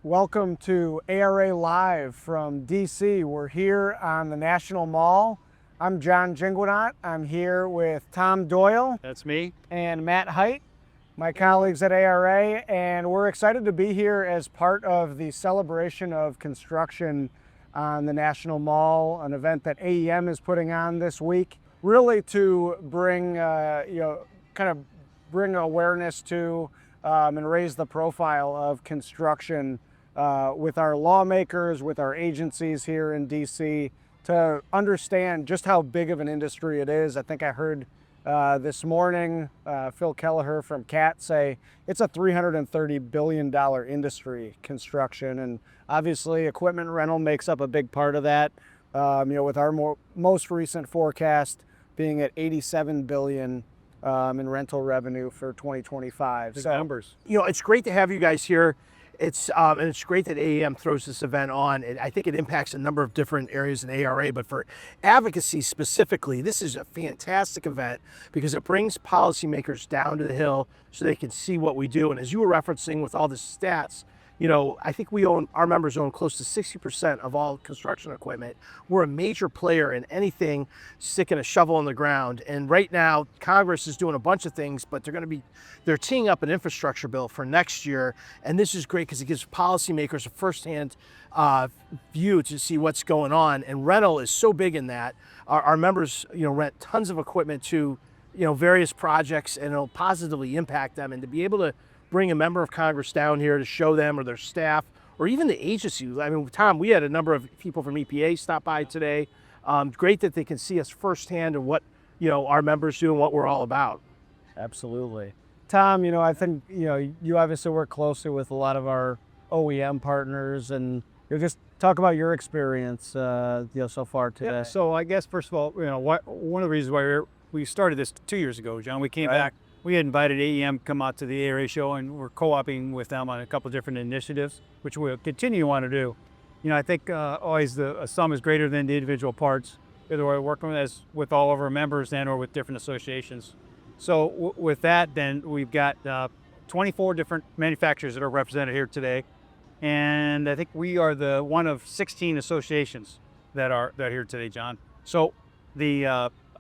Welcome to ARA Live from DC. We're here on the National Mall. I'm Jeanguenat. I'm here with Tom Doyle. That's me. And Matt Hite, my colleagues at ARA, and we're excited to be here as part of the celebration of construction on the National Mall, an event that AEM is putting on this week, really to bring, bring awareness to and raise the profile of construction with our lawmakers, with our agencies here in DC, to understand just how big of an industry it is. I think I heard this morning Phil Kelleher from CAT say it's a $330 billion industry, construction, and obviously equipment rental makes up a big part of that. With our most recent forecast being at $87 billion in rental revenue for 2025. Big numbers. It's great to have you guys here. And it's great that AEM throws this event on. I think it impacts a number of different areas in ARA, but for advocacy specifically, this is a fantastic event because it brings policymakers down to the Hill so they can see what we do. And as you were referencing with all the stats, I think our members own close to 60% of all construction equipment. We're a major player in anything sticking a shovel in the ground. And right now, Congress is doing a bunch of things, but they're teeing up an infrastructure bill for next year. And this is great because it gives policymakers a firsthand view to see what's going on. And rental is so big in that. Our members, rent tons of equipment to, various projects, and it'll positively impact them. And to be able to bring a member of Congress down here to show them, or their staff, or even the agency. I mean, Tom, we had a number of people from EPA stop by today. Great that they can see us firsthand and what, our members do and what we're all about. Absolutely. Tom, I think, you obviously work closely with a lot of our OEM partners, and just talk about your experience, so far today. Yeah, so I guess, first of all, one of the reasons why we started this 2 years ago, John, we came back. We had invited AEM to come out to the ARA show, and we're co-oping with them on a couple of different initiatives, which we'll continue to want to do. I think always the sum is greater than the individual parts, whether we're working with all of our members and or with different associations. So with that, then we've got 24 different manufacturers that are represented here today. And I think we are the one of 16 associations that are here today, John. So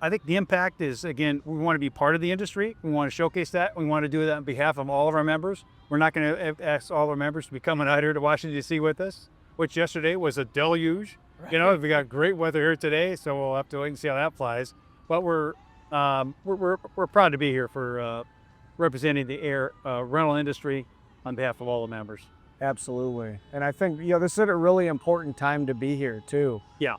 I think the impact is, again, we want to be part of the industry. We want to showcase that. We want to do that on behalf of all of our members. We're not going to ask all our members to be coming out here to Washington, D.C. with us, which yesterday was a deluge. Right. We got great weather here today, so we'll have to wait and see how that flies. But we're proud to be here for representing the rental industry on behalf of all the members. Absolutely. And I think, this is a really important time to be here too. Yeah.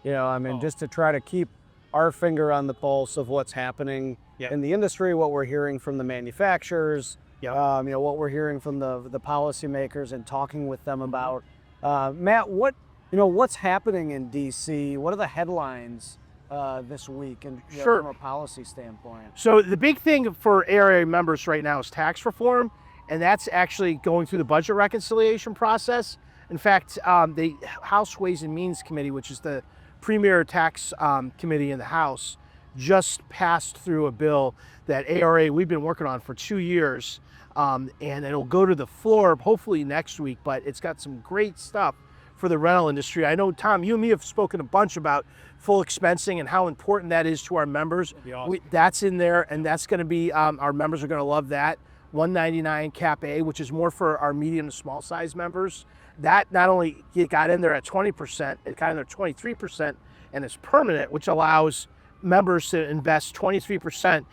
Just to try to keep our finger on the pulse of what's happening in the industry, what we're hearing from the manufacturers, what we're hearing from the policymakers and talking with them about. Matt, what's happening in DC? What are the headlines this week, and Sure. from a policy standpoint? So the big thing for ARA members right now is tax reform, and that's actually going through the budget reconciliation process. In fact, the House Ways and Means Committee, which is the premier tax committee in the House, just passed through a bill that ARA we've been working on for 2 years, and it'll go to the floor hopefully next week. But it's got some great stuff for the rental industry. I know, Tom, you and me have spoken a bunch about full expensing and how important that is to our members. Awesome. That's in there, and that's going to be our members are going to love that. $199 cap A, which is more for our medium to small size members. That not only it got in there at 20%, it got in there 23%, and it's permanent, which allows members to invest 23%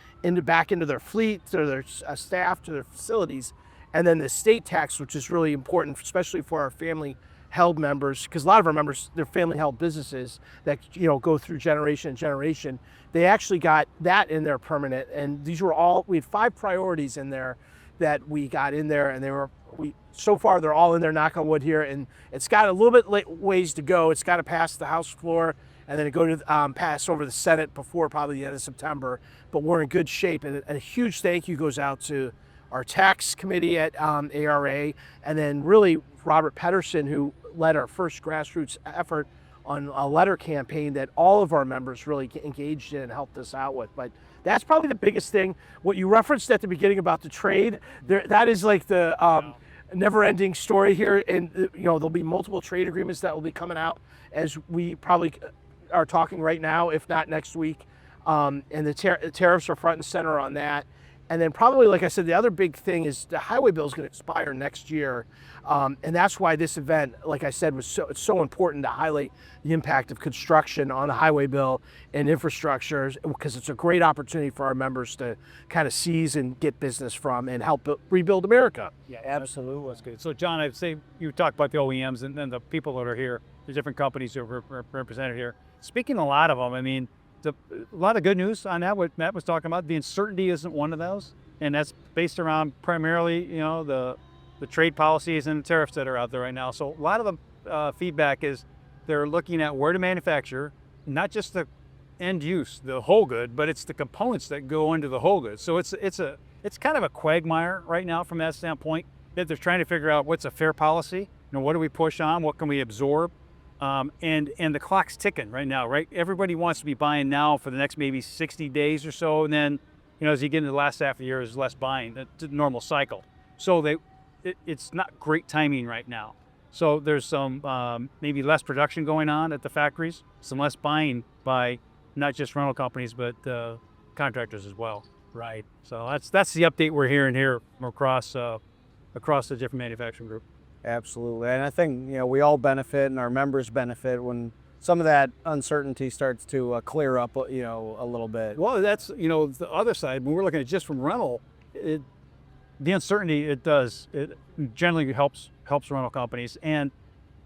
back into their fleet, to their staff, to their facilities. And then the state tax, which is really important, especially for our family held members, because a lot of our members, they're family held businesses that go through generation and generation. They actually got that in there permanent, and we had 5 priorities in there that we got in there, and so far they're all in there, knock on wood here, and it's got a little bit ways to go. It's got to pass the House floor, and then it go to pass over the Senate before probably the end of September. But we're in good shape, and a huge thank you goes out to our tax committee at ARA, and then really Robert Pedersen, who led our first grassroots effort on a letter campaign that all of our members really engaged in and helped us out with. But that's probably the biggest thing. What you referenced at the beginning about the trade, that is like the never-ending story here, and there'll be multiple trade agreements that will be coming out as we probably are talking right now, if not next week. And the tariffs are front and center on that. And then probably, like I said, the other big thing is the highway bill is going to expire next year. And that's why this event, like I said, it's so important to highlight the impact of construction on the highway bill and infrastructure, because it's a great opportunity for our members to kind of seize and get business from and help rebuild America. Yeah, absolutely. That's good. So, John, I'd say you talked about the OEMs and then the people that are here, the different companies that are represented here. Speaking a lot of them, I mean, a lot of good news on that, what Matt was talking about. The uncertainty isn't one of those, and that's based around primarily, the trade policies and the tariffs that are out there right now. So a lot of the feedback is they're looking at where to manufacture, not just the end use, the whole good, but it's the components that go into the whole good. So it's kind of a quagmire right now from that standpoint, that they're trying to figure out what's a fair policy. What do we push on? What can we absorb? And the clock's ticking right now, right? Everybody wants to be buying now for the next maybe 60 days or so, and then, as you get into the last half of the year, there's less buying. That's the normal cycle. So it's not great timing right now. So there's some maybe less production going on at the factories, some less buying by not just rental companies, but contractors as well. Right. So that's the update we're hearing here from across the different manufacturing group. Absolutely. And I think, we all benefit and our members benefit when some of that uncertainty starts to clear up, a little bit. Well, that's, the other side. When we're looking at just from rental, the uncertainty, it generally helps rental companies, and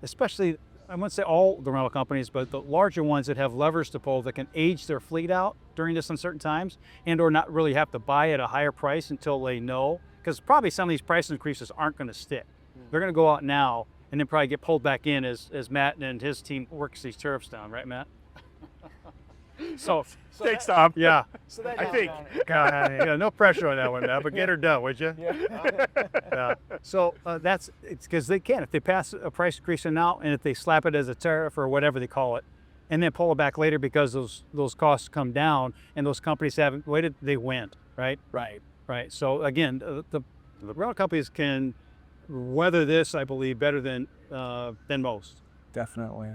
especially, I wouldn't say all the rental companies, but the larger ones that have levers to pull that can age their fleet out during this uncertain times, and or not really have to buy at a higher price until they know, because probably some of these price increases aren't going to stick. They're going to go out now and then probably get pulled back in as Matt and his team works these tariffs down, right, Matt? So Thanks, Tom. Yeah. So I think. God, no pressure on that one, Matt, but get her done, would you? Yeah. So it's because they can. If they pass a price increase now, and if they slap it as a tariff or whatever they call it, and then pull it back later because those costs come down and those companies haven't waited, they win, right? Right. So again, the rental companies can weather this, I believe, better than most. Definitely.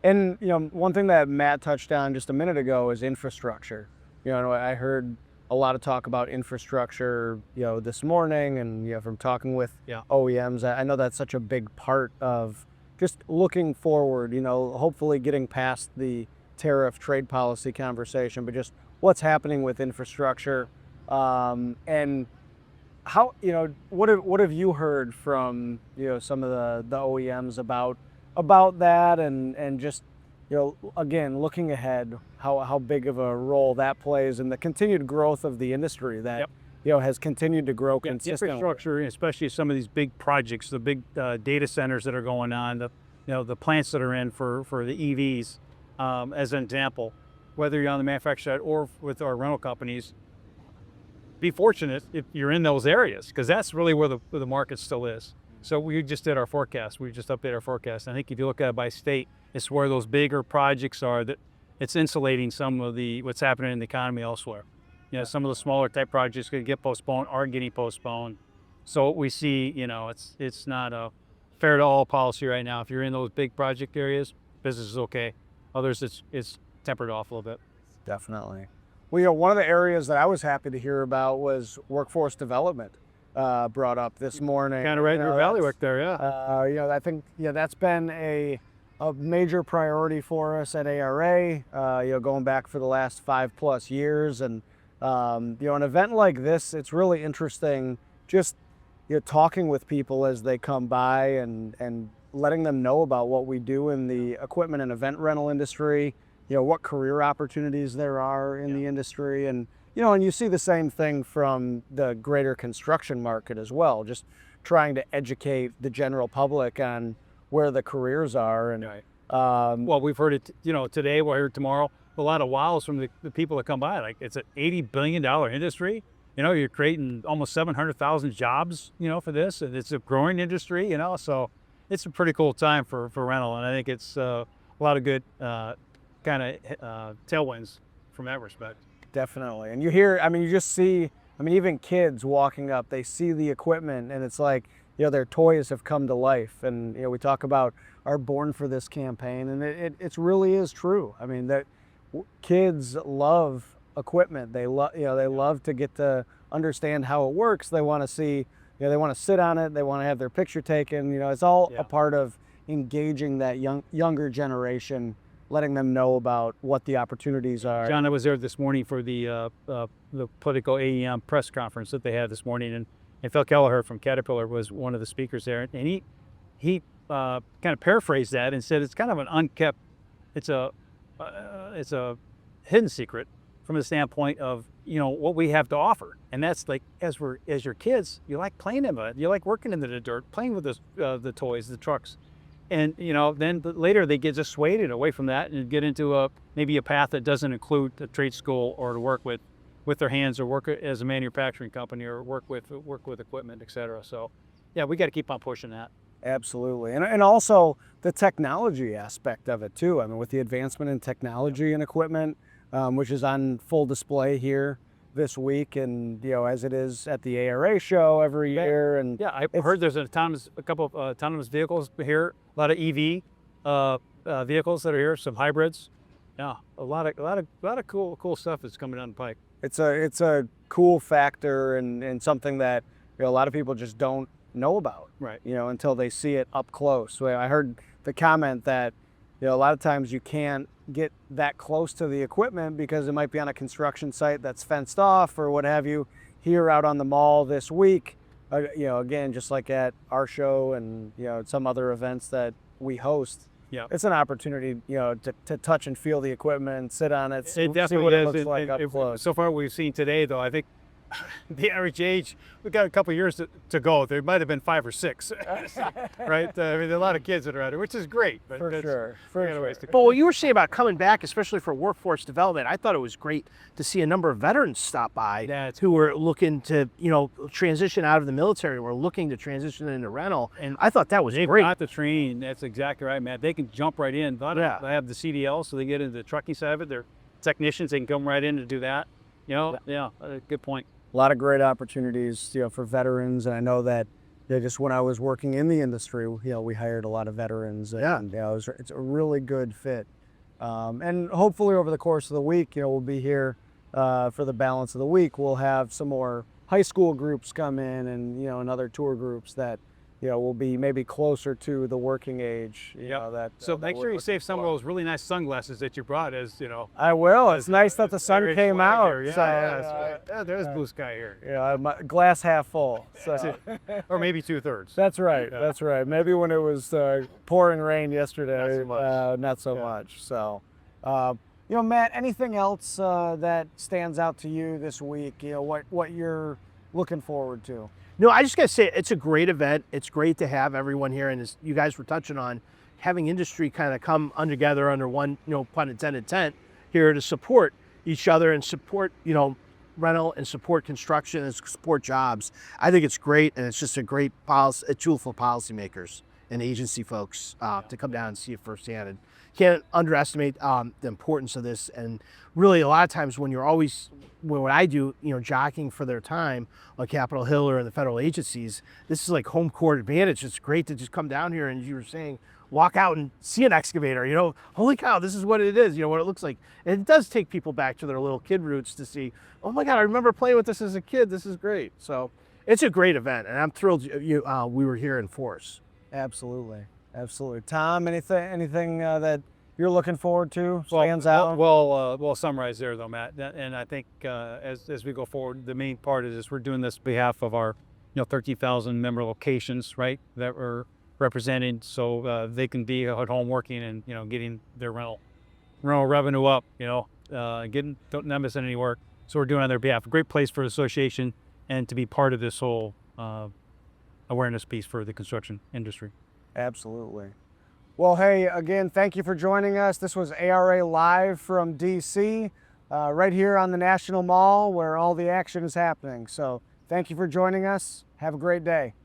And one thing that Matt touched on just a minute ago is infrastructure. I heard a lot of talk about infrastructure, this morning, and from talking with OEMs. I know that's such a big part of just looking forward. Hopefully getting past the tariff trade policy conversation, but just what's happening with infrastructure, and how, what have you heard from, some of the OEMs about that, and just, again, looking ahead, how big of a role that plays in the continued growth of the industry that, has continued to grow consistently. Infrastructure, especially some of these big projects, the big data centers that are going on, the plants that are in for the EVs, as an example, whether you're on the manufacturer side or with our rental companies, be fortunate if you're in those areas, because that's really where the market still is. So we just did our forecast. We just updated our forecast. I think if you look at it by state, it's where those bigger projects are that it's insulating some of what's happening in the economy elsewhere. Some of the smaller type projects could get postponed, are getting postponed. So what we see, it's not a fair to all policy right now. If you're in those big project areas, business is okay. Others, it's tempered off a little bit. Definitely. Well, one of the areas that I was happy to hear about was workforce development, brought up this morning. Kind of right in your valley work there, yeah. I think that's been a major priority for us at ARA, going back for the last 5+ years. And an event like this, it's really interesting just talking with people as they come by and letting them know about what we do in the equipment and event rental industry, what career opportunities there are in the industry. And and you see the same thing from the greater construction market as well, just trying to educate the general public on where the careers are. And well, we've heard it, today, we'll hear it tomorrow, a lot of wows from the people that come by. Like, it's an $80 billion industry. You're creating almost 700,000 jobs, for this, and it's a growing industry, so it's a pretty cool time for rental. And I think it's a lot of good kind of tailwinds from that respect. Definitely. And you hear, you just see, even kids walking up, they see the equipment, and it's like, their toys have come to life. And we talk about our Born for This campaign, and it really is true. I mean, that kids love equipment. They love to get to understand how it works. They want to see, they want to sit on it. They want to have their picture taken. It's all a part of engaging that younger generation, letting them know about what the opportunities are. John, I was there this morning for the political AEM press conference that they had this morning, and Phil Kelleher from Caterpillar was one of the speakers there, and he kind of paraphrased that and said it's kind of an unkept, it's a hidden secret from the standpoint of what we have to offer, and that's like as your kids, you like playing in it, you like working in the dirt, playing with the toys, the trucks. And then later they get dissuaded away from that and get into maybe a path that doesn't include a trade school or to work with their hands or work as a manufacturing company or work with equipment, et cetera. So yeah, we got to keep on pushing that. Absolutely, and also the technology aspect of it too. I mean, with the advancement in technology and equipment, which is on full display here this week, and as it is at the ARA show every year. And yeah, I heard there's a couple of autonomous vehicles here, a lot of EV vehicles that are here, some hybrids. Yeah, a lot of cool stuff that's coming down the pike. It's a cool factor and something that a lot of people just don't know about, right? Until they see it up close. So I heard the comment that a lot of times you can't get that close to the equipment because it might be on a construction site that's fenced off or what have you. Here out on the mall this week, again, just like at our show and some other events that we host, it's an opportunity to touch and feel the equipment and sit on it, it definitely see what is. It looks like up close. So far we've seen today, though, I think the average age, we've got a couple of years to go. There might have been 5 or 6, right? I mean, there are a lot of kids that are out here, which is great. But for sure. But what you were saying about coming back, especially for workforce development, I thought it was great to see a number of veterans stop by who were looking to, transition out of the military, were looking to transition into rental. And I thought that was great. Not the training. That's exactly right, Matt. They can jump right in. They have the CDL, so they get into the trucking side of it. They're technicians. They can come right in to do that. Good point. A lot of great opportunities, for veterans, and I know that just when I was working in the industry, we hired a lot of veterans. And, it's a really good fit. And hopefully over the course of the week, we'll be here for the balance of the week. We'll have some more high school groups come in, and other tour groups that will be maybe closer to the working age. So make sure you save some of those really nice sunglasses that you brought. I will. It's nice that the sun came out. There's blue sky here. My glass half full. So. Or maybe 2/3. That's right. That's right. Maybe when it was pouring rain yesterday, not so much. So, Matt, anything else that stands out to you this week? What you're looking forward to? No, I just got to say, it's a great event. It's great to have everyone here. And as you guys were touching on, having industry kind of come together under one, pun intended, tent here to support each other and support, rental and support construction and support jobs. I think it's great. And it's just a great policy, a tool for policymakers and agency folks to come down and see it firsthand. And can't underestimate the importance of this. And really, a lot of times when what I do, jockeying for their time on Capitol Hill or in the federal agencies, this is like home court advantage. It's great to just come down here and, as you were saying, walk out and see an excavator. Holy cow, this is what it is. What it looks like. And it does take people back to their little kid roots to see, oh my God, I remember playing with this as a kid. This is great. So it's a great event, and I'm thrilled we were here in force. Absolutely. Tom, anything that you're looking forward to stands out? Well, summarize there though, Matt. And I think as we go forward, the main part is we're doing this on behalf of our 13,000 member locations, right, that we're representing, so they can be at home working and getting their rental revenue up. Not missing any work. So we're doing it on their behalf. A great place for the association and to be part of this whole awareness piece for the construction industry. Absolutely. Well, hey, again, thank you for joining us. This was ARA Live from DC, right here on the National Mall where all the action is happening. So thank you for joining us. Have a great day.